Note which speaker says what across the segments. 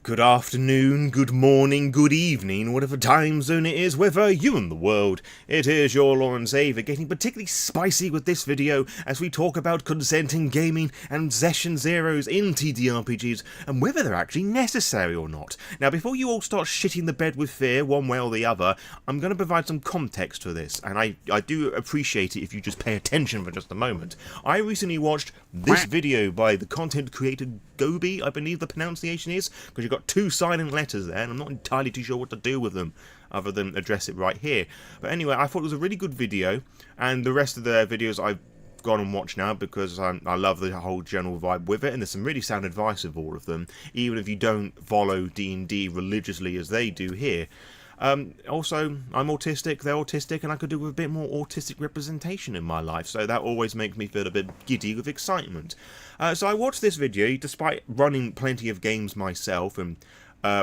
Speaker 1: Good afternoon, good morning, good evening, whatever time zone it is, wherever you in the world. It is your Lore Saviour getting particularly spicy with this video as we talk about consenting gaming and session zeros in TTRPGs and whether they're actually necessary or not. Now, before you all start shitting the bed with fear one way or the other, I'm going to provide some context for this, and I do appreciate it if you just pay attention for just a moment. I recently watched this video by the content creator Gobi, I believe the pronunciation is, because you've got two silent letters there, and I'm not entirely too sure what to do with them, other than address it right here. But anyway, I thought it was a really good video, and the rest of the videos I've gone and watched now, because I love the whole general vibe with it, and there's some really sound advice with all of them, even if you don't follow D&D religiously as they do here. Also, I'm autistic, they're autistic, and I could do with a bit more autistic representation in my life, so that always makes me feel a bit giddy with excitement. So I watched this video, despite running plenty of games myself, and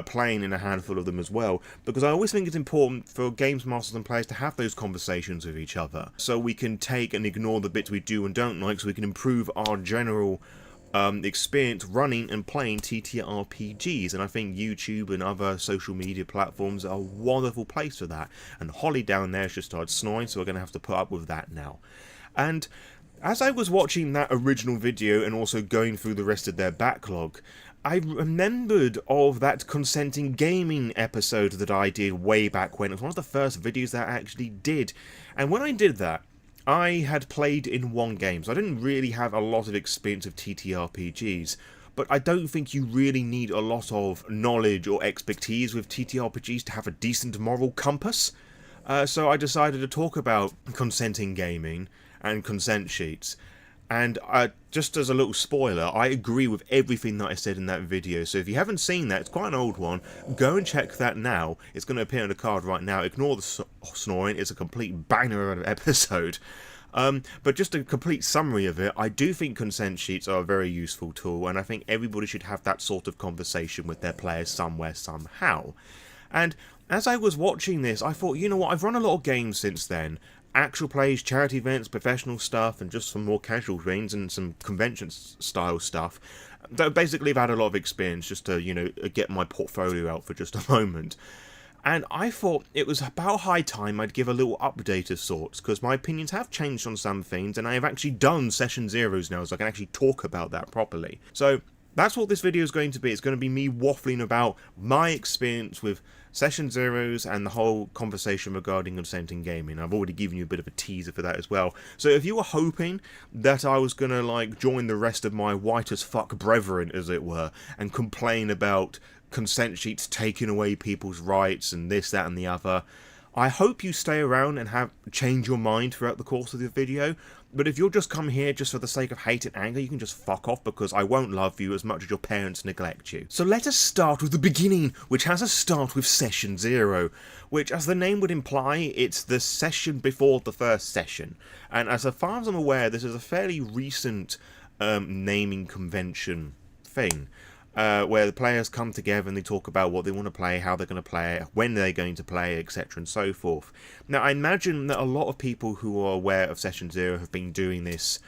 Speaker 1: playing in a handful of them as well, because I always think it's important for games masters and players to have those conversations with each other, so we can take and ignore the bits we do and don't like, so we can improve our general experience running and playing TTRPGs, and I think YouTube and other social media platforms are a wonderful place for that. And Holly down there just started snoring, so we're going to have to put up with that now. And as I was watching that original video and also going through the rest of their backlog, I remembered of that consenting gaming episode that I did way back when. It was one of the first videos that I actually did, and when I did that, I had played in one game, so I didn't really have a lot of experience of TTRPGs, but I don't think you really need a lot of knowledge or expertise with TTRPGs to have a decent moral compass. So I decided to talk about consenting gaming and consent sheets. And just as a little spoiler, I agree with everything that I said in that video. So if you haven't seen that, it's quite an old one, go and check that now. It's going to appear on the card right now. Ignore the snoring, it's a complete banger of an episode. But just a complete summary of it, I do think consent sheets are a very useful tool, and I think everybody should have that sort of conversation with their players somewhere, somehow. And as I was watching this, I thought, you know what, I've run a lot of games since then. Actual plays, charity events, professional stuff, and just some more casual things and some convention-style stuff. Basically, I've had a lot of experience just to, you know, get my portfolio out for just a moment. And I thought it was about high time I'd give a little update of sorts, because my opinions have changed on some things, and I have actually done session zeros now, so I can actually talk about that properly. So that's what this video is going to be. It's going to be me waffling about my experience with session zeros and the whole conversation regarding consenting gaming. I've already given you a bit of a teaser for that as well. So if you were hoping that I was going to like join the rest of my white as fuck brethren, as it were, and complain about consent sheets taking away people's rights and this, that and the other, I hope you stay around and change your mind throughout the course of the video. But if you'll just come here just for the sake of hate and anger, you can just fuck off, because I won't love you as much as your parents neglect you. So let us start with the beginning, which has us start with Session 0, which, as the name would imply, it's the session before the first session. And as far as I'm aware, this is a fairly recent naming convention thing. Where the players come together and they talk about what they want to play, how they're going to play it, when they're going to play, etc. and so forth. Now, I imagine that a lot of people who are aware of Session 0 have been doing this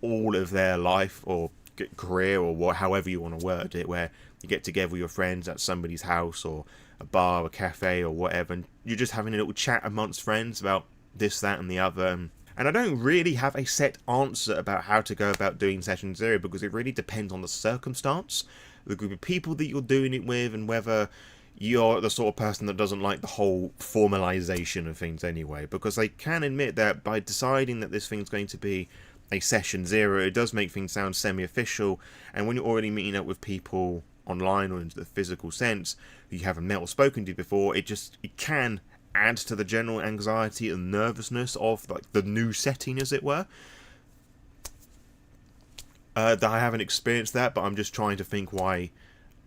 Speaker 1: all of their life, or career, or however you want to word it, where you get together with your friends at somebody's house, or a bar, a cafe, or whatever, and you're just having a little chat amongst friends about this, that, and the other. And I don't really have a set answer about how to go about doing Session 0, because it really depends on the circumstance, the group of people that you're doing it with, and whether you're the sort of person that doesn't like the whole formalization of things anyway. Because I can admit that by deciding that this thing's going to be a Session 0, it does make things sound semi-official, and when you're already meeting up with people online or in the physical sense who you haven't met or spoken to before, it can add to the general anxiety and nervousness of like the new setting, as it were. That I haven't experienced that, but I'm just trying to think why,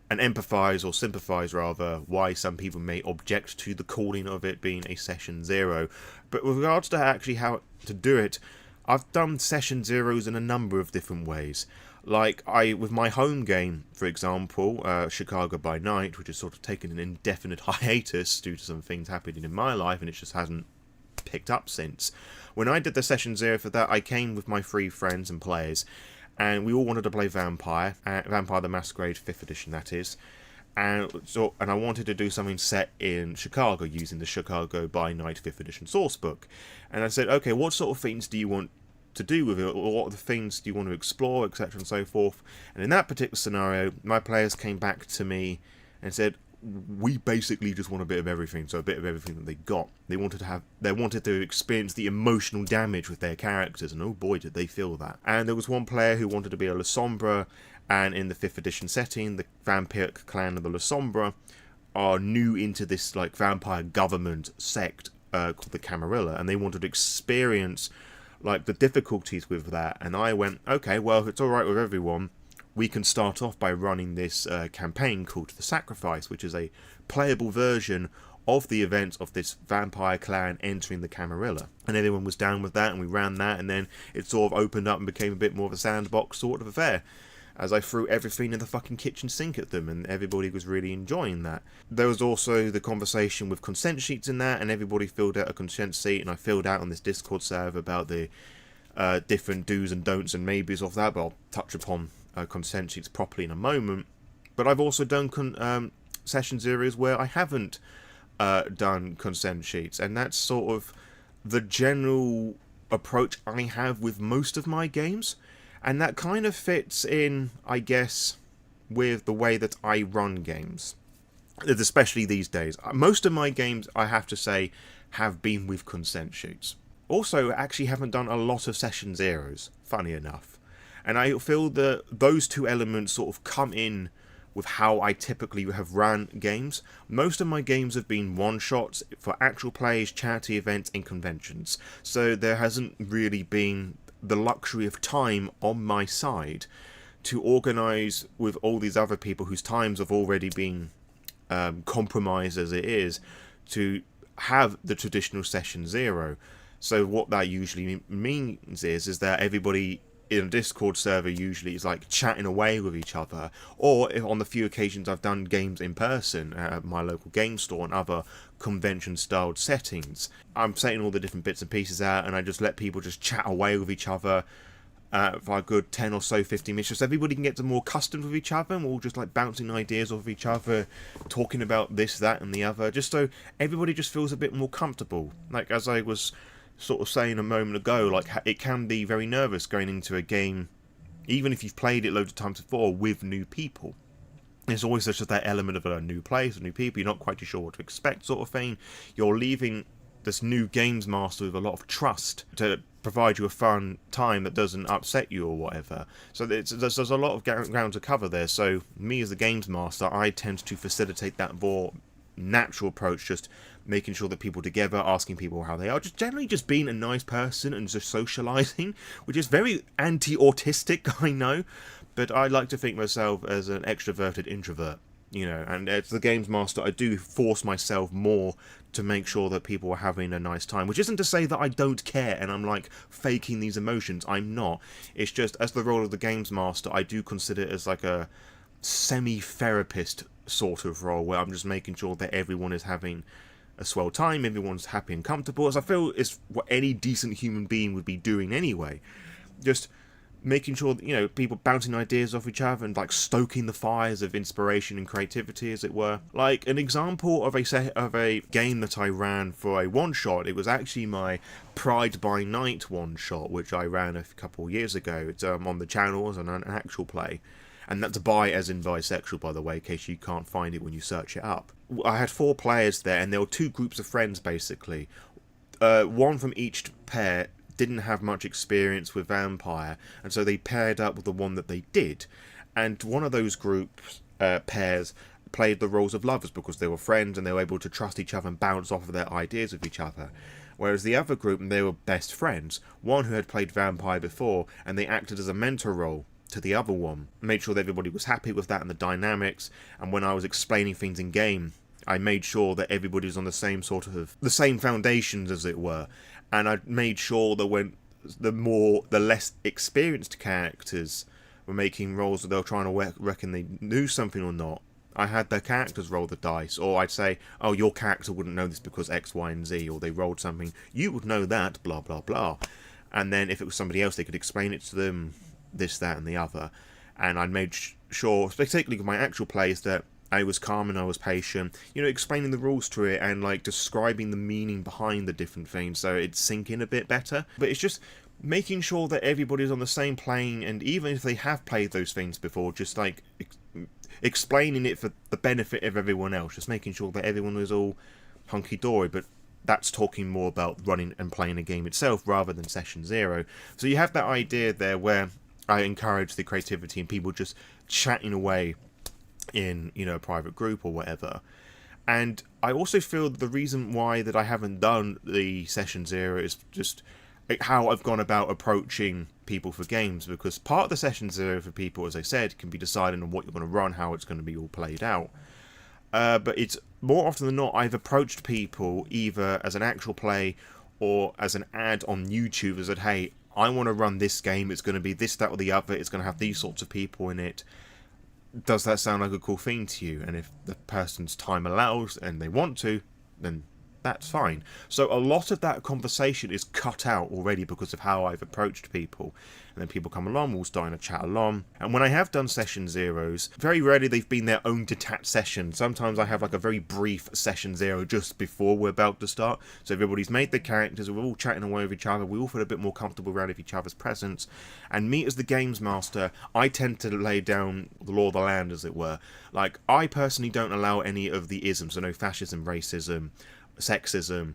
Speaker 1: and empathise, or sympathise rather, why some people may object to the calling of it being a Session 0. But with regards to actually how to do it, I've done Session 0s in a number of different ways. Like, with my home game, for example, Chicago by Night, which has sort of taken an indefinite hiatus due to some things happening in my life, and it just hasn't picked up since. When I did the Session 0 for that, I came with my 3 friends and players, and we all wanted to play Vampire the Masquerade 5th edition, that is. And I wanted to do something set in Chicago using the Chicago by Night 5th edition sourcebook. And I said, okay, what sort of things do you want to do with it, or what are the things do you want to explore, etc. and so forth. And in that particular scenario, my players came back to me and said, we basically just want a bit of everything, so a bit of everything that they got. They wanted to experience the emotional damage with their characters, and oh boy did they feel that. And there was one player who wanted to be a La Sombra, and in the 5th edition setting, the vampiric clan of the La Sombra are new into this like vampire government sect called the Camarilla, and they wanted to experience like the difficulties with that. And I went, okay, well, if it's alright with everyone, we can start off by running this campaign called The Sacrifice, which is a playable version of the events of this vampire clan entering the Camarilla. And everyone was down with that, and we ran that, and then it sort of opened up and became a bit more of a sandbox sort of affair, as I threw everything in the fucking kitchen sink at them, and everybody was really enjoying that. There was also the conversation with consent sheets in that, and everybody filled out a consent sheet, and I filled out on this Discord server about the different do's and don'ts and maybes of that, but I'll touch upon consent sheets properly in a moment. But I've also done session series where I haven't done consent sheets, and that's sort of the general approach I have with most of my games. And that kind of fits in, I guess, with the way that I run games, especially these days. Most of my games, I have to say, have been with consent sheets. Also, I actually haven't done a lot of session zeros, funny enough. And I feel that those two elements sort of come in with how I typically have ran games. Most of my games have been one-shots for actual plays, charity events, and conventions. So there hasn't really been the luxury of time on my side to organise with all these other people whose times have already been compromised as it is, to have the traditional session zero. So what that usually means is that everybody in a Discord server usually is like chatting away with each other, or if on the few occasions I've done games in person at my local game store and other convention-styled settings, I'm setting all the different bits and pieces out, and I just let people just chat away with each other for a good 10 or so, 15 minutes, just everybody can get more accustomed with each other, and we're all just like bouncing ideas off each other, talking about this, that, and the other, just so everybody just feels a bit more comfortable. Like, as I was sort of saying a moment ago, like, it can be very nervous going into a game, even if you've played it loads of times before, with new people. There's always just that element of a new place, new people, you're not quite too sure what to expect sort of thing. You're leaving this new games master with a lot of trust to provide you a fun time that doesn't upset you or whatever. So there's a lot of ground to cover there. So me as the games master, I tend to facilitate that more natural approach, just making sure that people together, asking people how they are, just generally just being a nice person and just socializing, which is very anti-autistic, I know, but I like to think myself as an extroverted introvert, you know, and as the games master, I do force myself more to make sure that people are having a nice time, which isn't to say that I don't care and I'm like faking these emotions. I'm not. It's just, as the role of the games master, I do consider it as like a semi-therapist sort of role, where I'm just making sure that everyone is having a swell time, everyone's happy and comfortable, as I feel is what any decent human being would be doing anyway. Just making sure that, you know, people bouncing ideas off each other and like stoking the fires of inspiration and creativity, as it were. Like an example of a game that I ran for a one-shot, it was actually my Pride by Night one-shot, which I ran a couple of years ago. It's on the channel as an actual play. And that's bi as in bisexual, by the way, in case you can't find it when you search it up. I had 4 players there, and there were 2 groups of friends, basically. One from each pair didn't have much experience with vampire, and so they paired up with the one that they did. And one of those groups, pairs, played the roles of lovers because they were friends and they were able to trust each other and bounce off of their ideas with each other. Whereas the other group, they were best friends. One who had played vampire before, and they acted as a mentor role to the other one, made sure that everybody was happy with that and the dynamics. And when I was explaining things in game, I made sure that everybody was on the same sort of the same foundations, as it were. And I made sure that when the less experienced characters were making rolls that they were trying to reckon they knew something or not, I had their characters roll the dice, or I'd say, oh, your character wouldn't know this because X, Y, and Z, or they rolled something, you would know that, blah, blah, blah. And then if it was somebody else, they could explain it to them, this, that, and the other. And I made sure, particularly with my actual plays, that I was calm and I was patient, you know, explaining the rules to it and like describing the meaning behind the different things so it'd sink in a bit better. But it's just making sure that everybody's on the same plane, and even if they have played those things before, just like explaining it for the benefit of everyone else, just making sure that everyone is all hunky-dory. But that's talking more about running and playing a game itself rather than session zero. So you have that idea there where I encourage the creativity and people just chatting away in, you know, a private group or whatever. And I also feel that the reason why that I haven't done the session zero is just how I've gone about approaching people for games, because part of the session zero for people, as I said, can be deciding on what you're going to run, how it's going to be all played out. But it's more often than not, I've approached people either as an actual play or as an ad on YouTube that said, hey, I want to run this game, it's going to be this, that, or the other, it's going to have these sorts of people in it. Does that sound like a cool thing to you? And if the person's time allows and they want to, then that's fine. So a lot of that conversation is cut out already because of how I've approached people. And then people come along, we'll start in a chat along. And when I have done session zeros, very rarely they've been their own detached session. Sometimes I have like a very brief session zero just before we're about to start. So everybody's made their characters, we're all chatting away with each other, we all feel a bit more comfortable around each other's presence. And me as the games master, I tend to lay down the law of the land, as it were. Like, I personally don't allow any of the isms, so no fascism, racism, sexism,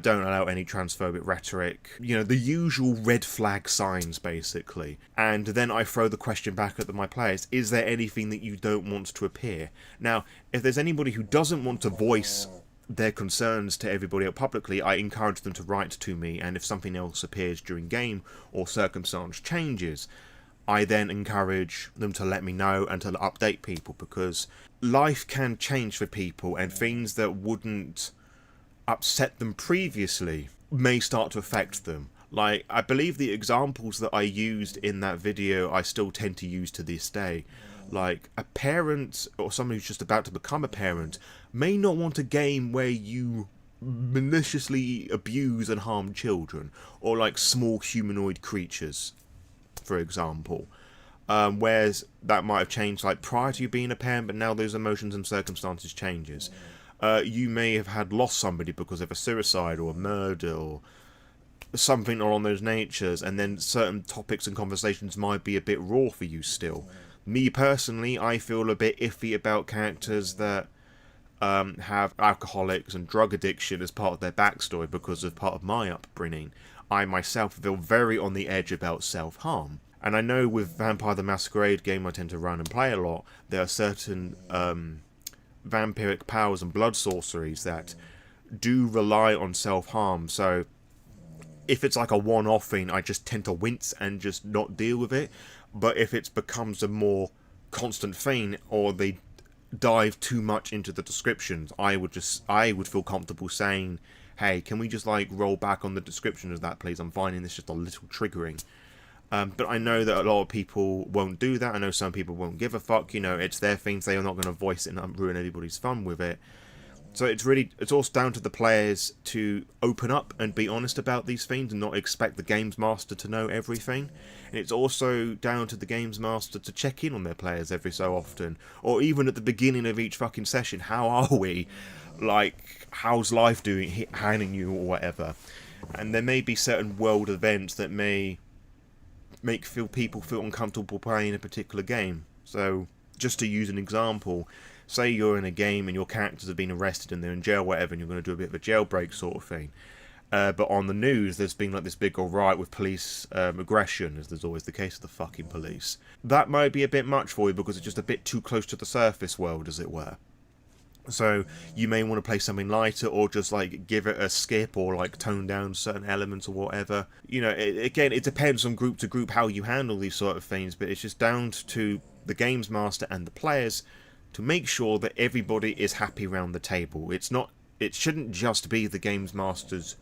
Speaker 1: don't allow any transphobic rhetoric, you know, the usual red flag signs, basically. And then I throw the question back at my players, is there anything that you don't want to appear? Now, if there's anybody who doesn't want to voice their concerns to everybody else publicly, I encourage them to write to me, and if something else appears during game or circumstance changes, I then encourage them to let me know and to update people, because life can change for people, and things that wouldn't upset them previously may start to affect them. Like, I believe the examples that I used in that video I still tend to use to this day. Like, a parent or someone who's just about to become a parent may not want a game where you maliciously abuse and harm children, or like small humanoid creatures, for example. Whereas that might have changed like prior to you being a parent, but now those emotions and circumstances changes. You may have had lost somebody because of a suicide or a murder or something along those natures, and then certain topics and conversations might be a bit raw for you still. Me personally, I feel a bit iffy about characters that have alcoholics and drug addiction as part of their backstory because of part of my upbringing. I myself feel very on the edge about self-harm. And I know with Vampire the Masquerade game I tend to run and play a lot, there are certain vampiric powers and blood sorceries that do rely on self-harm. So if it's like a one-off thing, I just tend to wince and just not deal with it. But if it becomes a more constant thing, or they dive too much into the descriptions, I would feel comfortable saying, hey, can we just like roll back on the description of that, please? I'm finding this just a little triggering. But I know that a lot of people won't do that. I know some people won't give a fuck. You know, it's their things. They are not going to voice it and ruin everybody's fun with it. So it's also down to the players to open up and be honest about these things and not expect the games master to know everything. And it's also down to the games master to check in on their players every so often, or even at the beginning of each fucking session. How are we? Like, how's life doing, handing you, or whatever. And there may be certain world events that may make people feel uncomfortable playing a particular game. So, just to use an example, say you're in a game and your characters have been arrested and they're in jail, whatever, and you're going to do a bit of a jailbreak sort of thing. But on the news, there's been like this big old riot with police aggression, as there's always the case of the fucking police. That might be a bit much for you because it's just a bit too close to the surface world, as it were. So you may want to play something lighter, or just like give it a skip, or like tone down certain elements or whatever. You know, again, it depends on group to group how you handle these sort of things, but it's just down to the games master and the players to make sure that everybody is happy around the table. It shouldn't just be the games master's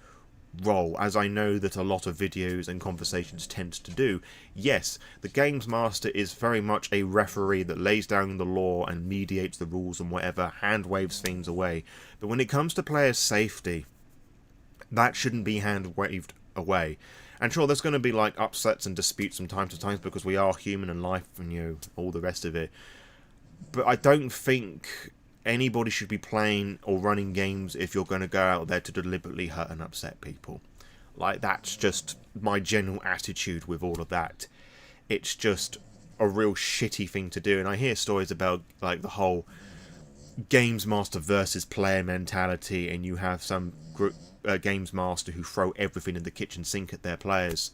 Speaker 1: role, as I know that a lot of videos and conversations tend to do. Yes, the games master is very much a referee that lays down the law and mediates the rules and whatever, hand waves things away. But when it comes to players' safety, that shouldn't be hand waved away. And sure, there's going to be like upsets and disputes from time to time because we are human and life and, you know, all the rest of it. But I don't think anybody should be playing or running games if you're going to go out there to deliberately hurt and upset people. Like, that's just my general attitude with all of that. It's just a real shitty thing to do. And I hear stories about, like, the whole games master versus player mentality, and you have some games master who throw everything in the kitchen sink at their players,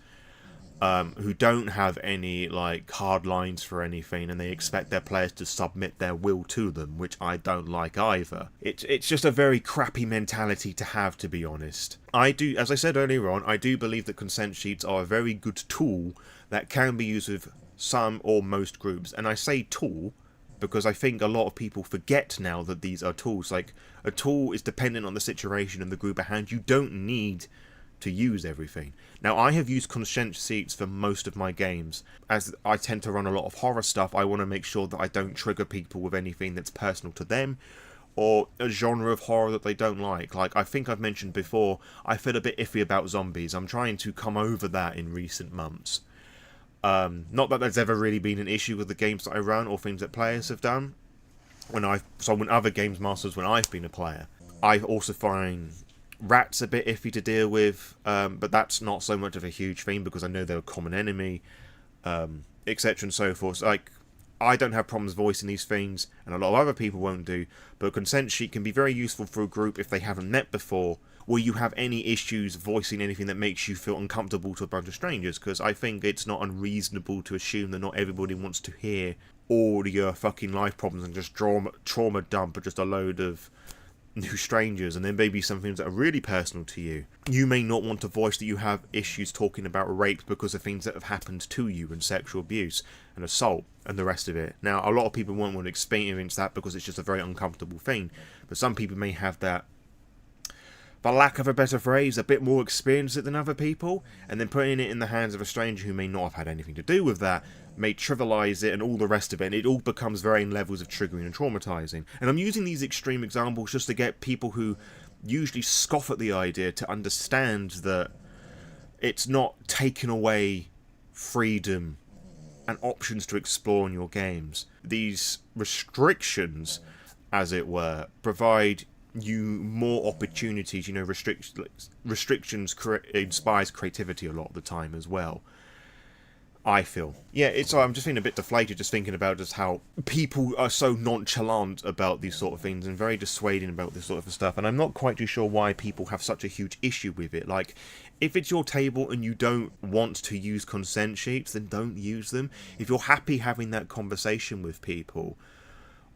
Speaker 1: who don't have any like hard lines for anything, and they expect their players to submit their will to them, which I don't like either. It's just a very crappy mentality to have, to be honest. I do, as I said earlier on, I do believe that consent sheets are a very good tool that can be used with some or most groups, and I say tool because I think a lot of people forget now that these are tools. Like, a tool is dependent on the situation and the group at hand. You don't need to use everything. Now, I have used consent sheets for most of my games. As I tend to run a lot of horror stuff, I want to make sure that I don't trigger people with anything that's personal to them, or a genre of horror that they don't like. Like, I think I've mentioned before, I feel a bit iffy about zombies. I'm trying to come over that in recent months. Not that there's ever really been an issue with the games that I run or things that players have done. When other games masters, when I've been a player, I also find rats a bit iffy to deal with, but that's not so much of a huge thing because I know they're a common enemy, etc. and so forth. So, like, I don't have problems voicing these things, and a lot of other people won't do, but a consent sheet can be very useful for a group if they haven't met before, or you have any issues voicing anything that makes you feel uncomfortable to a bunch of strangers, because I think it's not unreasonable to assume that not everybody wants to hear all your fucking life problems and just trauma dump just a load of new strangers, and then maybe some things that are really personal to you. You may not want to voice that you have issues talking about rape because of things that have happened to you, and sexual abuse and assault and the rest of it. Now, a lot of people won't want to experience that because it's just a very uncomfortable thing, but some people may have that, for lack of a better phrase, a bit more experience than other people, and then putting it in the hands of a stranger who may not have had anything to do with that may trivialise it and all the rest of it, and it all becomes varying levels of triggering and traumatising. And I'm using these extreme examples just to get people who usually scoff at the idea to understand that it's not taking away freedom and options to explore in your games. These restrictions, as it were, provide you more opportunities. You know, restrictions inspires creativity a lot of the time as well, I feel. Yeah, I'm just feeling a bit deflated just thinking about just how people are so nonchalant about these sort of things and very dissuading about this sort of stuff, and I'm not quite too sure why people have such a huge issue with it. Like, if it's your table and you don't want to use consent sheets, then don't use them. If you're happy having that conversation with people,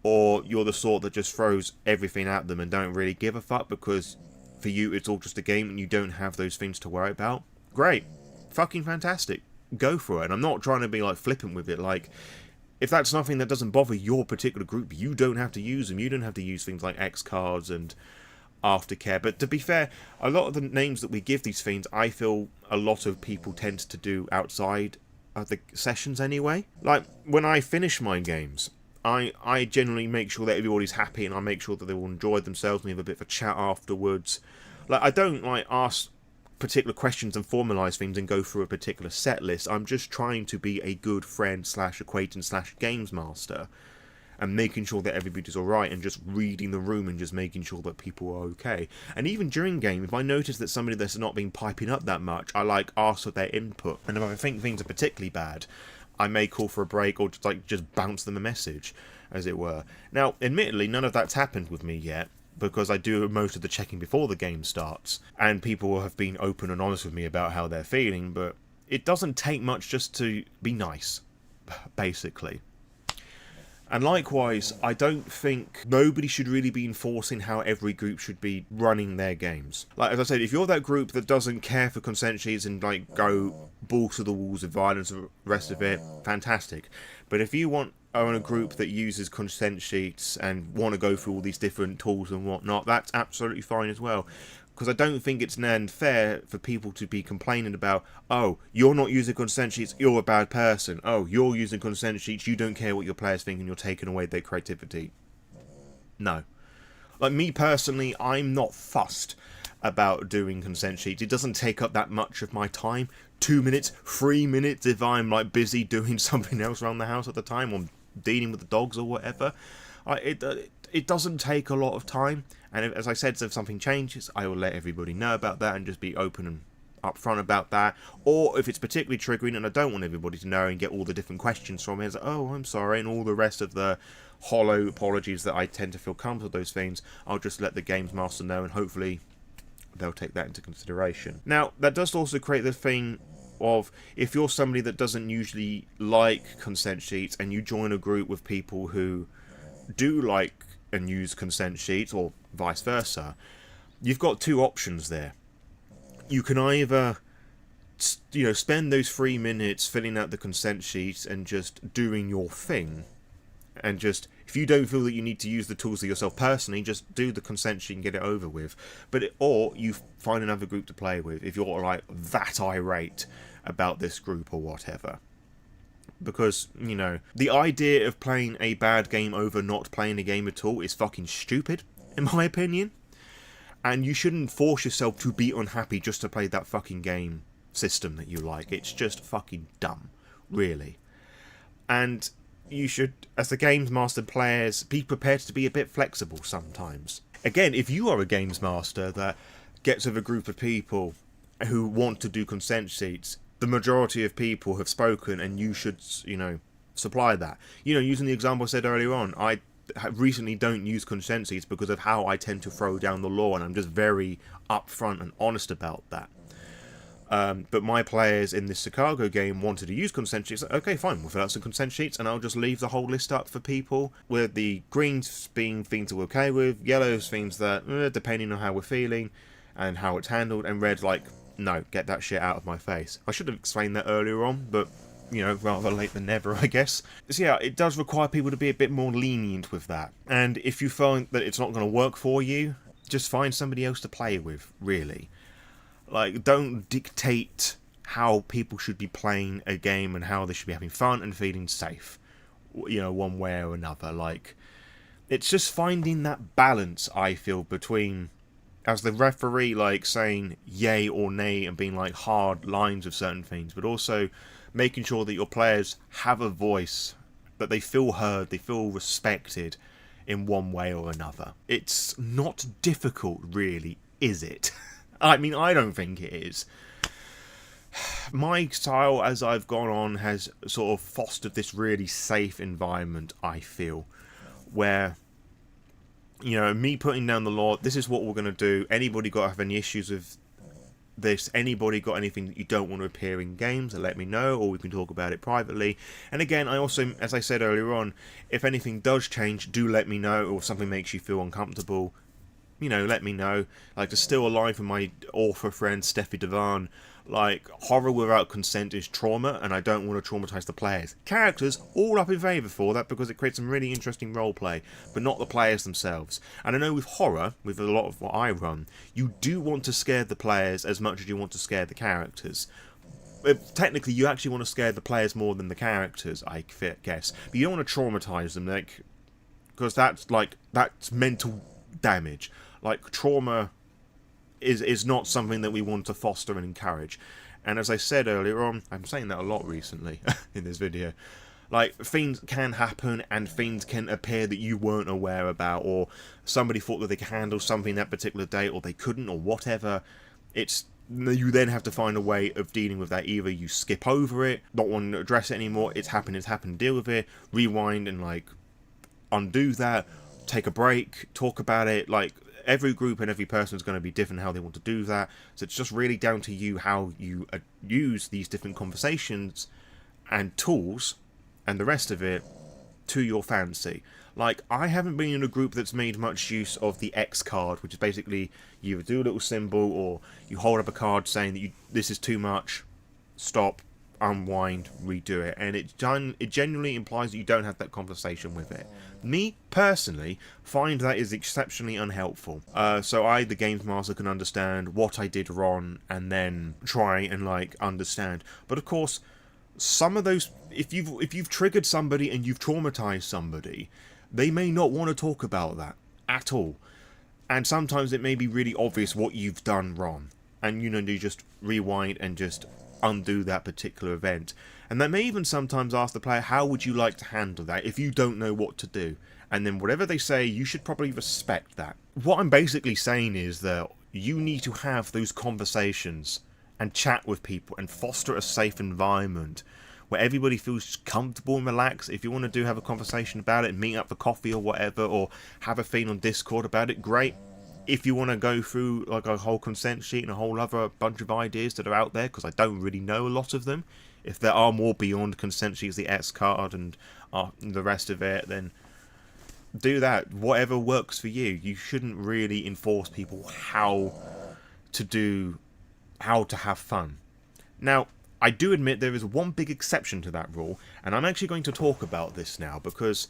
Speaker 1: or you're the sort that just throws everything at them and don't really give a fuck because for you it's all just a game and you don't have those things to worry about, great. Fucking fantastic. Go for it. And I'm not trying to be like flippant with it. Like, if that's nothing that doesn't bother your particular group, you don't have to use them. You don't have to use things like X cards and aftercare. But to be fair, a lot of the names that we give these things, I feel a lot of people tend to do outside of the sessions anyway. Like, when I finish my games, I generally make sure that everybody's happy, and I make sure that they will enjoy themselves and we have a bit of a chat afterwards. Like, I don't like ask particular questions and formalise things and go through a particular set list. I'm just trying to be a good friend / acquaintance / games master, and making sure that everybody's alright, and just reading the room and just making sure that people are okay. And even during game, if I notice that somebody that's not been piping up that much, I like ask for their input, and if I think things are particularly bad, I may call for a break or just bounce them a message, as it were. Now, admittedly, none of that's happened with me yet, because I do most of the checking before the game starts, and people have been open and honest with me about how they're feeling, but it doesn't take much just to be nice, basically. And likewise, I don't think nobody should really be enforcing how every group should be running their games. Like, as I said, if you're that group that doesn't care for consent sheets and like go balls to the walls of violence and the rest of it, fantastic. But if you are a group that uses consent sheets and want to go through all these different tools and whatnot, that's absolutely fine as well. Because I don't think it's fair for people to be complaining about, oh, you're not using consent sheets, you're a bad person. Oh, you're using consent sheets, you don't care what your players think and you're taking away their creativity. No. Like, me personally, I'm not fussed about doing consent sheets. It doesn't take up that much of my time. 2 minutes, 3 minutes if I'm like busy doing something else around the house at the time, or dealing with the dogs or whatever. It doesn't take a lot of time, and as I said, if something changes, I will let everybody know about that and just be open and upfront about that. Or if it's particularly triggering and I don't want everybody to know and get all the different questions from me, it's like, oh, I'm sorry, and all the rest of the hollow apologies that I tend to feel comfortable with those things, I'll just let the games master know, and hopefully they'll take that into consideration. Now, that does also create the thing of, if you're somebody that doesn't usually like consent sheets and you join a group with people who do like and use consent sheets, or vice versa, you've got two options there. You can either, spend those 3 minutes filling out the consent sheets and just doing your thing, and just, if you don't feel that you need to use the tools yourself personally, just do the consent sheet and get it over with. Or you find another group to play with if you're like that irate about this group or whatever. Because, the idea of playing a bad game over not playing a game at all is fucking stupid, in my opinion. And you shouldn't force yourself to be unhappy just to play that fucking game system that you like. It's just fucking dumb, really. And you should, as the games master players, be prepared to be a bit flexible sometimes. Again, if you are a games master that gets with a group of people who want to do consent sheets, the majority of people have spoken, and you should, supply that. Using the example I said earlier on, I recently don't use consent sheets because of how I tend to throw down the law, and I'm just very upfront and honest about that. But my players in this Chicago game wanted to use consent sheets. Okay, fine, we'll fill out some consent sheets, and I'll just leave the whole list up for people, with the greens being things that we're okay with, yellows things that, depending on how we're feeling and how it's handled, and red, like, no, get that shit out of my face. I should have explained that earlier on, but, rather late than never, I guess. So yeah, it does require people to be a bit more lenient with that. And if you find that it's not going to work for you, just find somebody else to play with, really. Like, don't dictate how people should be playing a game and how they should be having fun and feeling safe, one way or another. Like, it's just finding that balance, I feel, between, as the referee, like, saying yay or nay and being, like, hard lines of certain things, but also making sure that your players have a voice, that they feel heard, they feel respected in one way or another. It's not difficult, really, is it? I mean, I don't think it is. My style, as I've gone on, has sort of fostered this really safe environment, I feel, where, me putting down the law, this is what we're going to do. Anybody got to have any issues with this? Anybody got anything that you don't want to appear in games? Let me know, or we can talk about it privately. And again, I also, as I said earlier on, if anything does change, do let me know, or if something makes you feel uncomfortable, let me know. Like, to still alive with my author friend Steffi Devan, like, horror without consent is trauma, and I don't want to traumatise the players. Characters, all up in favour for that, because it creates some really interesting roleplay, but not the players themselves. And I know with horror, with a lot of what I run, you do want to scare the players as much as you want to scare the characters. Technically, you actually want to scare the players more than the characters, I guess. But you don't want to traumatise them, like, because that's mental damage. Like, trauma is not something that we want to foster and encourage. And as I said earlier on, I'm saying that a lot recently in this video, like, things can happen and things can appear that you weren't aware about, or somebody thought that they could handle something that particular day, or they couldn't, or whatever. You then have to find a way of dealing with that. Either you skip over it, not wanting to address it anymore, it's happened, deal with it, rewind and, like, undo that, take a break, talk about it. Like, every group and every person is going to be different how they want to do that, so it's just really down to you how you use these different conversations and tools and the rest of it to your fancy. Like, I haven't been in a group that's made much use of the X card, which is basically you either do a little symbol or you hold up a card saying that this is too much, stop, unwind, redo it, and it genuinely implies that you don't have that conversation with it. Me, personally, find that is exceptionally unhelpful. So I, the games master, can understand what I did wrong and then try and, like, understand. But of course, some of those, if you've triggered somebody and you've traumatized somebody, they may not want to talk about that at all. And sometimes it may be really obvious what you've done wrong. And, you just rewind and just undo that particular event. And they may even sometimes ask the player, how would you like to handle that if you don't know what to do? And then whatever they say, you should probably respect that. What I'm basically saying is that you need to have those conversations and chat with people and foster a safe environment where everybody feels comfortable and relaxed. If you want to have a conversation about it, meet up for coffee or whatever, or have a thing on Discord about it, great. If you want to go through like a whole consent sheet and a whole other bunch of ideas that are out there, because I don't really know a lot of them, if there are more beyond consent sheets, the X card and the rest of it, then do that. Whatever works for you. You shouldn't really enforce people how to have fun. Now, I do admit there is one big exception to that rule, and I'm actually going to talk about this now, because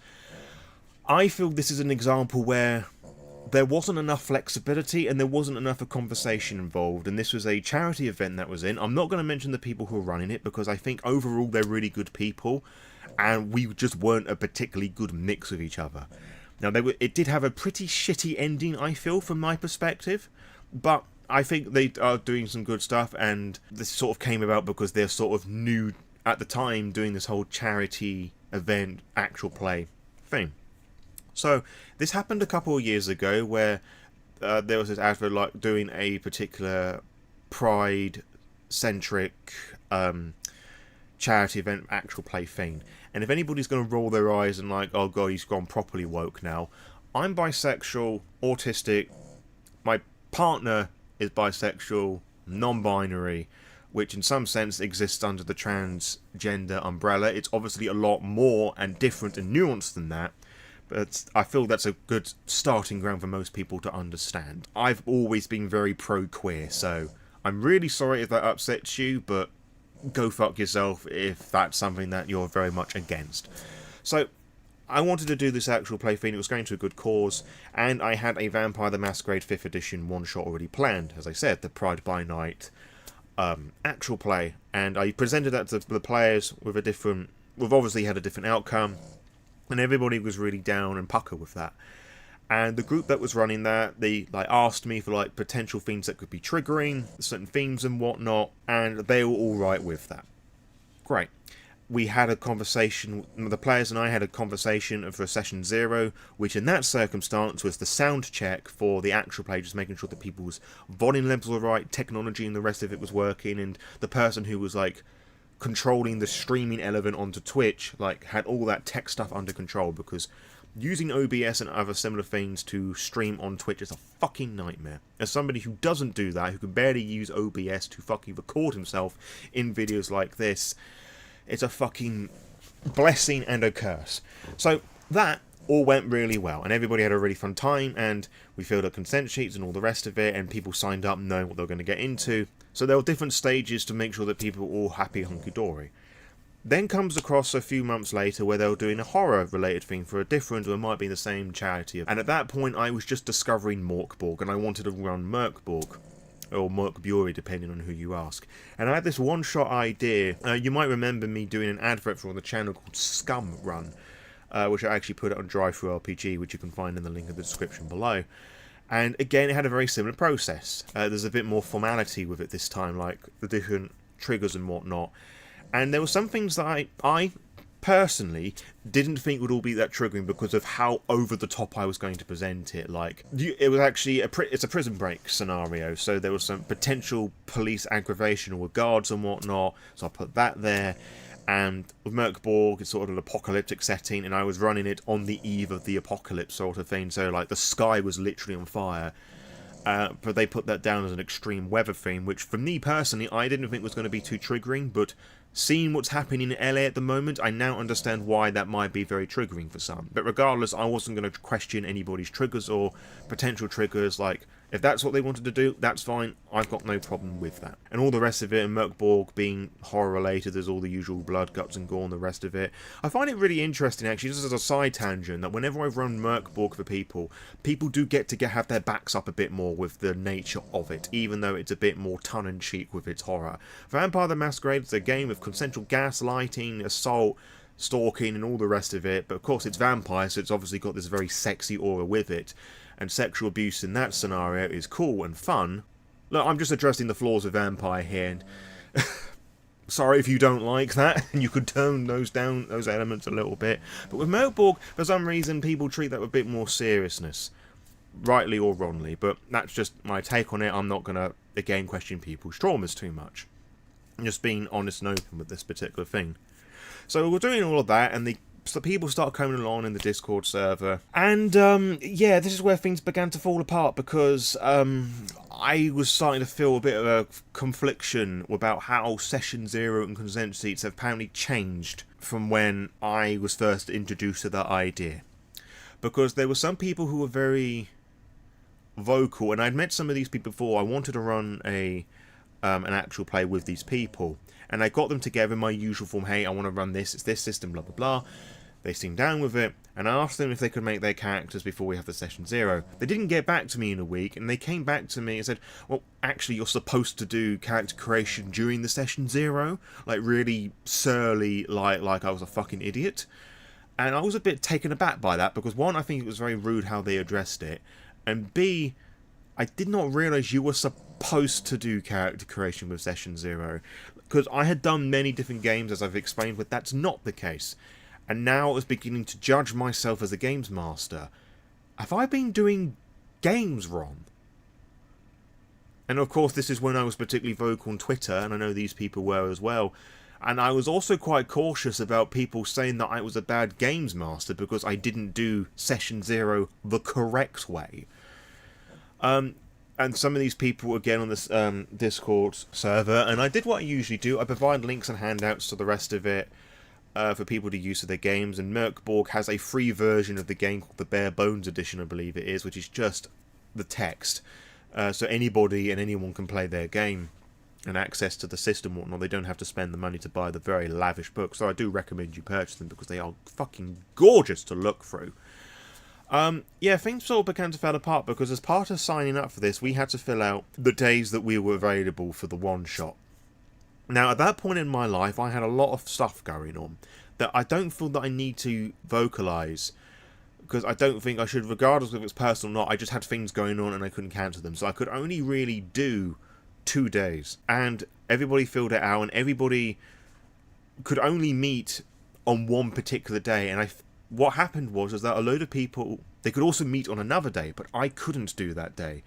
Speaker 1: I feel this is an example where there wasn't enough flexibility and there wasn't enough of conversation involved, and this was a charity event that was in. I'm not going to mention the people who are running it, because I think overall they're really good people, and we just weren't a particularly good mix of each other. Now, it did have a pretty shitty ending, I feel, from my perspective, but I think they are doing some good stuff, and this sort of came about because they're sort of new at the time doing this whole charity event, actual play thing. So this happened a couple of years ago, where there was this advert like doing a particular pride-centric charity event, actual play thing. And if anybody's going to roll their eyes and like, oh god, he's gone properly woke now, I'm bisexual, autistic, my partner is bisexual, non-binary, which in some sense exists under the transgender umbrella. It's obviously a lot more and different and nuanced than that, but I feel that's a good starting ground for most people to understand. I've always been very pro-queer, so I'm really sorry if that upsets you, but go fuck yourself if that's something that you're very much against. So I wanted to do this actual play thing. It was going to a good cause, and I had a Vampire the Masquerade 5th edition one-shot already planned. As I said, the Pride by Night actual play, and I presented that to the players with we've obviously had a different outcome, and everybody was really down and pucker with that. And the group that was running that, they like asked me for like potential themes that could be triggering, certain themes and whatnot, and they were all right with that. Great. We had a conversation, the players and I had a conversation for session 0, which in that circumstance was the sound check for the actual play, just making sure that people's volume levels were right, technology and the rest of it was working, and the person who was like controlling the streaming element onto Twitch like had all that tech stuff under control, because using OBS and other similar things to stream on Twitch is a fucking nightmare. As somebody who doesn't do that, who can barely use OBS to fucking record himself in videos like this, it's a fucking blessing and a curse. So that all went really well, and everybody had a really fun time, and we filled out consent sheets and all the rest of it, and people signed up knowing what they were going to get into. So there were different stages to make sure that people were all happy hunky-dory. Then comes across a few months later where they were doing a horror-related thing for a different, or it might be the same charity. And at that point, I was just discovering Morkborg, and I wanted to run Merkborg, or Merkbury, depending on who you ask. And I had this one-shot idea. You might remember me doing an advert for on the channel called SCUM Run, which I actually put it on Drive-Thru-RPG, which you can find in the link in the description below. And again, it had a very similar process. There's a bit more formality with it this time, like the different triggers and whatnot. And there were some things that I personally didn't think would all be that triggering because of how over the top I was going to present it. Like, it was actually it's a prison break scenario, so there was some potential police aggravation with guards and whatnot, so I put that there. And with Merkborg, it's sort of an apocalyptic setting, and I was running it on the eve of the apocalypse sort of thing, so like the sky was literally on fire. But they put that down as an extreme weather theme, which for me personally, I didn't think was going to be too triggering, but seeing what's happening in LA at the moment, I now understand why that might be very triggering for some. But regardless, I wasn't going to question anybody's triggers or potential triggers. Like, if that's what they wanted to do, that's fine. I've got no problem with that. And all the rest of it, and Merkborg being horror-related, there's all the usual blood, guts, and gore and the rest of it. I find it really interesting, actually, just as a side tangent, that whenever I've run Merkborg for people do get to have their backs up a bit more with the nature of it, even though it's a bit more tongue-in-cheek with its horror. Vampire the Masquerade is a game with consensual gaslighting, assault, stalking, and all the rest of it, but of course it's vampire, so it's obviously got this very sexy aura with it. And sexual abuse in that scenario is cool and fun. Look, I'm just addressing the flaws of vampire here. And Sorry if you don't like that, and you could tone those elements a little bit. But with Merkborg, for some reason, people treat that with a bit more seriousness. Rightly or wrongly, but that's just my take on it. I'm not going to, again, question people's traumas too much. I'm just being honest and open with this particular thing. So we're doing all of that, and so people start coming along in the Discord server. And, yeah, this is where things began to fall apart, because I was starting to feel a bit of a confliction about how Session 0 and consent seats have apparently changed from when I was first introduced to that idea. Because there were some people who were very vocal, and I'd met some of these people before. I wanted to run an actual play with these people, and I got them together in my usual form. Hey, I want to run this, it's this system, blah blah blah. They seemed down with it, and I asked them if they could make their characters before we have the Session 0. They didn't get back to me in a week, and they came back to me and said, well, actually, you're supposed to do character creation during the Session 0, like really surly, like I was a fucking idiot. And I was a bit taken aback by that, because one, I think it was very rude how they addressed it, and B, I did not realise you were supposed to do character creation with Session 0, because I had done many different games, as I've explained, but that's not the case. And now I was beginning to judge myself as a games master. Have I been doing games wrong? And of course, this is when I was particularly vocal on Twitter, and I know these people were as well. And I was also quite cautious about people saying that I was a bad games master because I didn't do Session 0 the correct way. And some of these people, again, on this Discord server, and I did what I usually do. I provide links and handouts to the rest of it for people to use for their games. And Merkborg has a free version of the game called the Bare Bones Edition, I believe it is, which is just the text. So anybody and anyone can play their game and access to the system and whatnot. They don't have to spend the money to buy the very lavish books. So I do recommend you purchase them because they are fucking gorgeous to look through. Yeah, things sort of began to fall apart because as part of signing up for this, we had to fill out the days that we were available for the one-shot. Now, at that point in my life, I had a lot of stuff going on that I don't feel that I need to vocalise, because I don't think I should, regardless if it's personal or not. I just had things going on and I couldn't cancel them. So I could only really do 2 days. And everybody filled it out, and everybody could only meet on one particular day. And what happened was that a load of people, they could also meet on another day, but I couldn't do that day.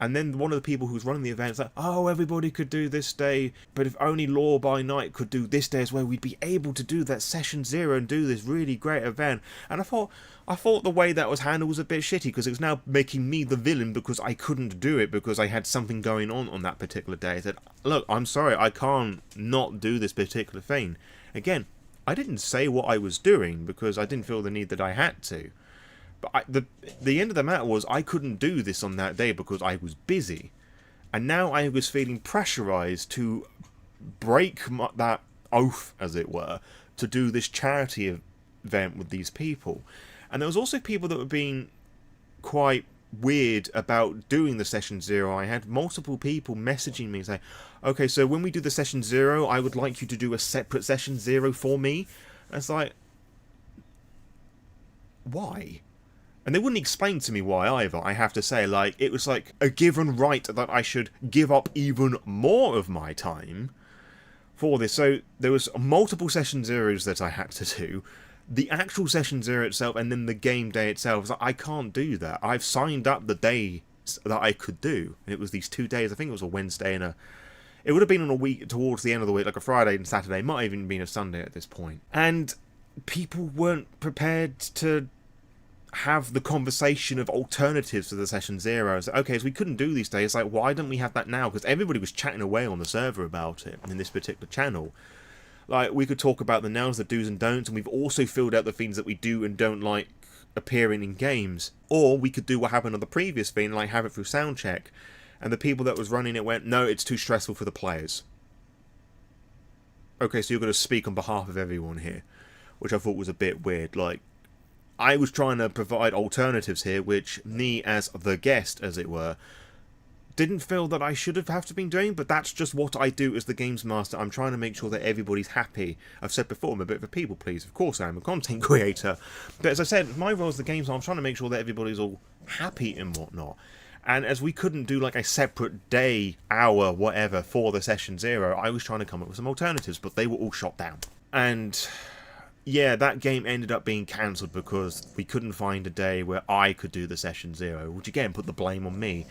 Speaker 1: And then one of the people who was running the event was like, oh, everybody could do this day, but if only Lore by Night could do this day as well, we'd be able to do that Session 0 and do this really great event. And I thought the way that was handled was a bit shitty, because it was now making me the villain because I couldn't do it because I had something going on that particular day. I said, look, I'm sorry, I can't not do this particular thing. Again, I didn't say what I was doing because I didn't feel the need that I had to. But the end of the matter was I couldn't do this on that day because I was busy. And now I was feeling pressurised to break that oath, as it were, to do this charity event with these people. And there was also people that were being quite weird about doing the Session 0. I had multiple people messaging me saying, okay, so when we do the Session 0, I would like you to do a separate Session 0 for me. And it's like, why? And they wouldn't explain to me why either, I have to say. Like, it was like a given right that I should give up even more of my time for this. So there was multiple Session 0s that I had to do. The actual Session 0 itself, and then the game day itself, was like, I can't do that. I've signed up the day that I could do. And it was these 2 days. I think it was a Wednesday and it would have been on a week towards the end of the week, like a Friday and Saturday. It might have even been a Sunday at this point. And people weren't prepared to have the conversation of alternatives to the Session 0. So, okay, so we couldn't do these days. Like, why don't we have that now? Because everybody was chatting away on the server about it in this particular channel. Like, we could talk about the nows, the do's and don'ts, and we've also filled out the things that we do and don't like appearing in games. Or we could do what happened on the previous thing, like have it through soundcheck, and the people that was running it went, no, it's too stressful for the players. Okay, so you're going to speak on behalf of everyone here, which I thought was a bit weird. Like, I was trying to provide alternatives here, which me, as the guest, as it were, didn't feel that I should have to been doing, but that's just what I do as the games master. I'm trying to make sure that everybody's happy. I've said before, I'm a bit of a people pleaser. Of course I am a content creator. But as I said, my role as the games master, I'm trying to make sure that everybody's all happy and whatnot. And as we couldn't do like a separate day, hour, whatever for the session 0, I was trying to come up with some alternatives, but they were all shot down. And yeah, that game ended up being cancelled because we couldn't find a day where I could do the session 0, which again put the blame on me.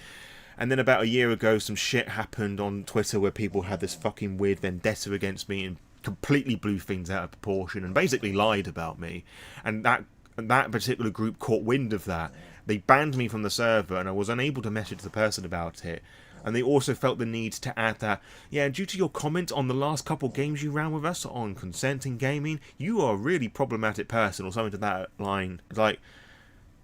Speaker 1: And then about a year ago, some shit happened on Twitter where people had this fucking weird vendetta against me and completely blew things out of proportion and basically lied about me. And that particular group caught wind of that. They banned me from the server and I was unable to message the person about it. And they also felt the need to add that, yeah, due to your comment on the last couple games you ran with us on consenting gaming, you are a really problematic person, or something to that line. Like,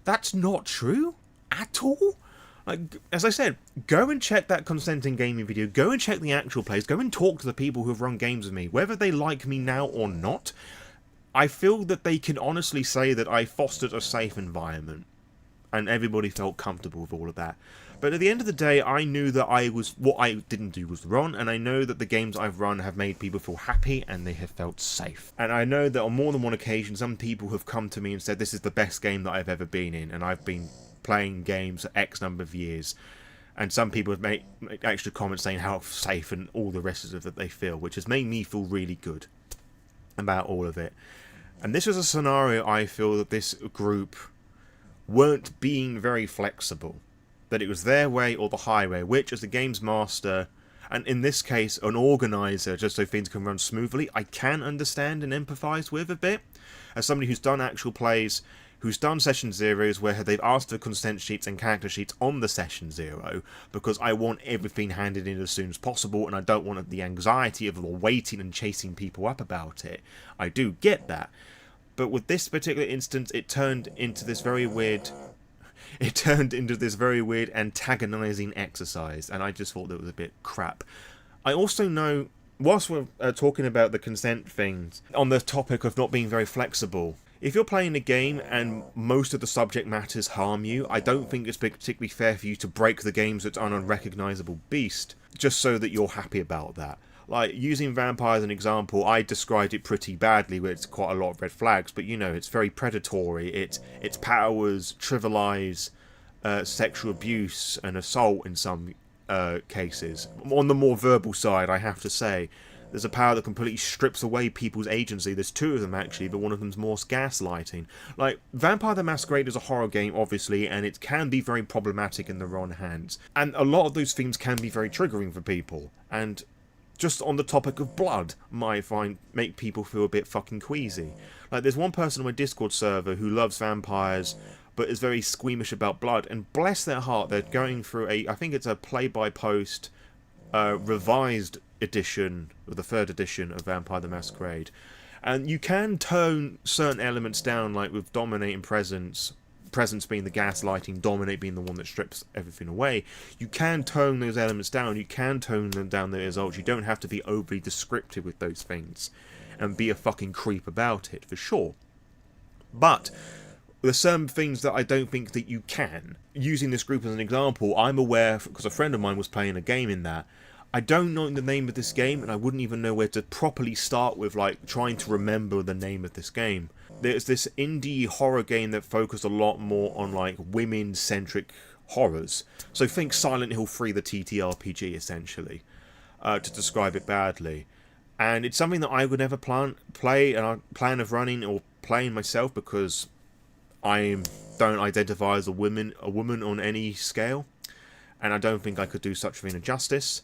Speaker 1: that's not true at all. Like, as I said, go and check that consenting gaming video, go and check the actual plays, go and talk to the people who have run games with me, whether they like me now or not. I feel that they can honestly say that I fostered a safe environment, and everybody felt comfortable with all of that. But at the end of the day, I knew that what I didn't do was wrong, and I know that the games I've run have made people feel happy, and they have felt safe. And I know that on more than one occasion, some people have come to me and said, this is the best game that I've ever been in, and I've been playing games for X number of years. And some people have made extra comments saying how safe and all the rest of it that they feel, which has made me feel really good about all of it. And this was a scenario I feel that this group weren't being very flexible. That it was their way or the highway, which as a games master, and in this case an organiser, just so things can run smoothly, I can understand and empathise with a bit. As somebody who's done actual plays, who's done session 0s where they've asked for consent sheets and character sheets on the session 0, because I want everything handed in as soon as possible and I don't want the anxiety of waiting and chasing people up about it. I do get that. But with this particular instance, it turned into this very weird antagonising exercise, and I just thought that was a bit crap. I also know, whilst we're talking about the consent things, on the topic of not being very flexible, if you're playing a game and most of the subject matters harm you, I don't think it's particularly fair for you to break the game so it's an unrecognisable beast, just so that you're happy about that. Like, using vampire as an example, I described it pretty badly, where it's quite a lot of red flags, but you know, it's very predatory, its powers trivialise sexual abuse and assault in some cases. On the more verbal side, I have to say, there's a power that completely strips away people's agency. There's two of them actually, but one of them's more gaslighting. Like, Vampire the Masquerade is a horror game, obviously, and it can be very problematic in the wrong hands. And a lot of those themes can be very triggering for people. And just on the topic of blood, make people feel a bit fucking queasy. Like, there's one person on my Discord server who loves vampires, but is very squeamish about blood, and bless their heart, they're going through I think it's a play-by-post revised edition, or the 3rd edition of Vampire the Masquerade. And you can tone certain elements down, like with dominating presence being the gaslighting, dominate being the one that strips everything away. You can tone those elements down, you can tone them down the results. You don't have to be overly descriptive with those things and be a fucking creep about it, for sure. But there's some things that I don't think that you can. Using this group as an example, I'm aware, because a friend of mine was playing a game in that, I don't know the name of this game, and I wouldn't even know where to properly start with, like, trying to remember the name of this game. There's this indie horror game that focused a lot more on, like, women-centric horrors. So think Silent Hill 3, the TTRPG, essentially, to describe it badly. And it's something that I would never play, and I plan of running or playing myself, because I don't identify as a woman on any scale, and I don't think I could do such a thing justice.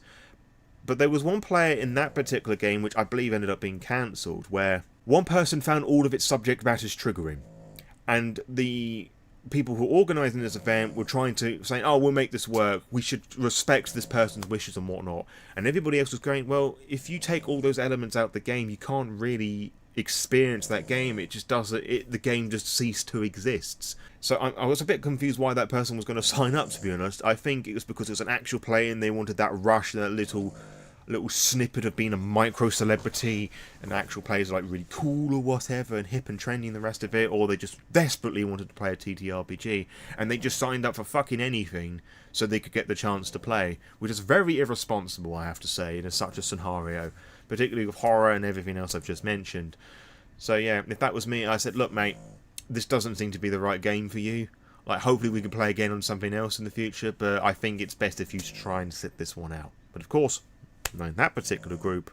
Speaker 1: But there was one player in that particular game which I believe ended up being cancelled, where one person found all of its subject matters triggering, and the people who were organising this event were trying to say, oh, we'll make this work, we should respect this person's wishes and whatnot, and everybody else was going, well, if you take all those elements out of the game, you can't really experience that game. It just doesn't, the game just ceased to exist. So I was a bit confused why that person was going to sign up, to be honest. I think it was because it was an actual play and they wanted that rush, that little snippet of being a micro celebrity, and the actual players are like really cool or whatever and hip and trendy and the rest of it, or they just desperately wanted to play a TTRPG and they just signed up for fucking anything so they could get the chance to play, which is very irresponsible, I have to say, in such a scenario, particularly with horror and everything else I've just mentioned. So yeah, if that was me, I said, look mate, this doesn't seem to be the right game for you. Like, hopefully we can play again on something else in the future, but I think it's best if you try and sit this one out. But of course, knowing that particular group,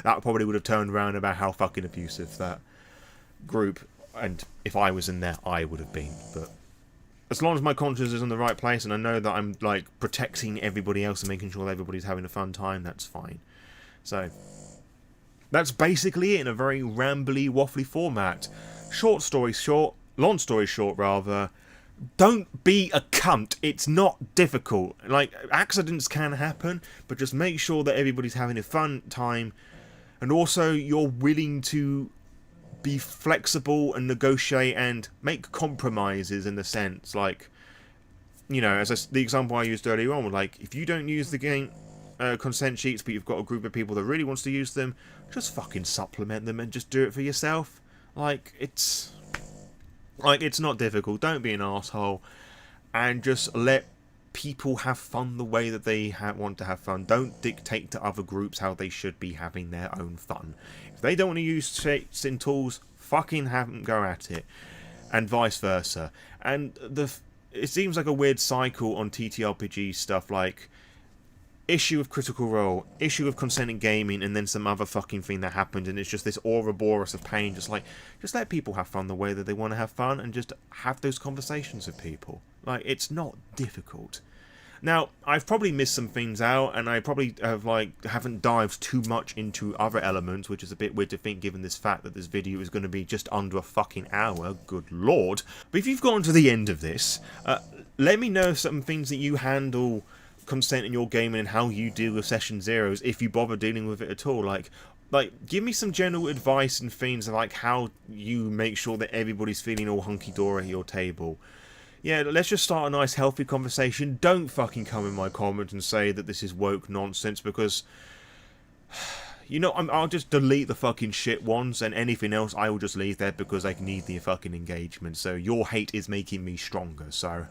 Speaker 1: that probably would have turned around about how fucking abusive that group, and if I was in there, I would have been. But as long as my conscience is in the right place, and I know that I'm, like, protecting everybody else and making sure that everybody's having a fun time, that's fine. So, that's basically it in a very rambly, waffly format. Short story short, long story short rather, don't be a cunt. It's not difficult. Like, accidents can happen, but just make sure that everybody's having a fun time, and also you're willing to be flexible and negotiate and make compromises in the sense, like, you know, as the example I used earlier on, like, if you don't use the game consent sheets, but you've got a group of people that really wants to use them, just fucking supplement them and just do it for yourself. Like, it's not difficult. Don't be an asshole, and just let people have fun the way that they want to have fun. Don't dictate to other groups how they should be having their own fun. If they don't want to use shapes and tools, fucking have them go at it, and vice versa. And it seems like a weird cycle on TTRPG stuff, like issue of Critical Role, issue of consenting gaming, and then some other fucking thing that happened, and it's just this Ouroboros of pain. Just let people have fun the way that they want to have fun, and just have those conversations with people. Like, it's not difficult. Now, I've probably missed some things out, and I probably haven't dived too much into other elements, which is a bit weird to think given this fact that this video is going to be just under a fucking hour, good lord. But if you've gotten to the end of this, let me know some things that you handle consent in your gaming and how you deal with session zeros, if you bother dealing with it at all. Like give me some general advice and things like how you make sure that everybody's feeling all hunky-dory at your table. Yeah, let's just start a nice healthy conversation. Don't fucking come in my comment and say that this is woke nonsense, because, you know, I'll just delete the fucking shit ones, and anything else I will just leave there because I need the fucking engagement. So your hate is making me stronger, so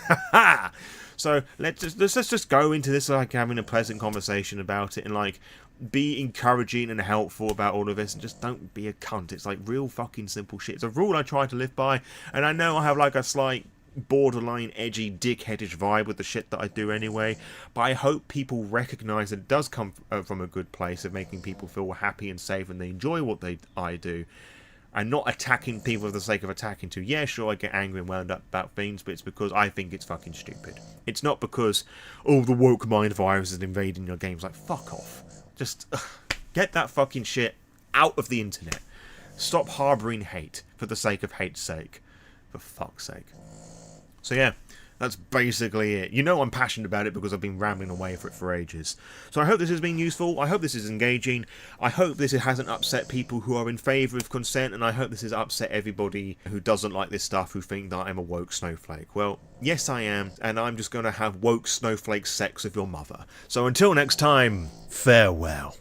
Speaker 1: haha. So let's just go into this like having a pleasant conversation about it, and like be encouraging and helpful about all of this, and just don't be a cunt. It's like real fucking simple shit. It's a rule I try to live by, and I know I have like a slight borderline edgy dickheadish vibe with the shit that I do anyway, but I hope people recognise that it does come from a good place of making people feel happy and safe and they enjoy what I do, and not attacking people for the sake of attacking too. Yeah, sure, I get angry and wound up about things, but it's because I think it's fucking stupid. It's not because, oh, the woke mind virus is invading your games. Like, fuck off. Just get that fucking shit out of the internet. Stop harbouring hate for the sake of hate's sake. For fuck's sake. So yeah, that's basically it. You know I'm passionate about it because I've been rambling away for ages. So I hope this has been useful. I hope this is engaging. I hope this hasn't upset people who are in favour of consent, and I hope this has upset everybody who doesn't like this stuff, who think that I'm a woke snowflake. Well, yes I am, and I'm just going to have woke snowflake sex with your mother. So until next time, farewell.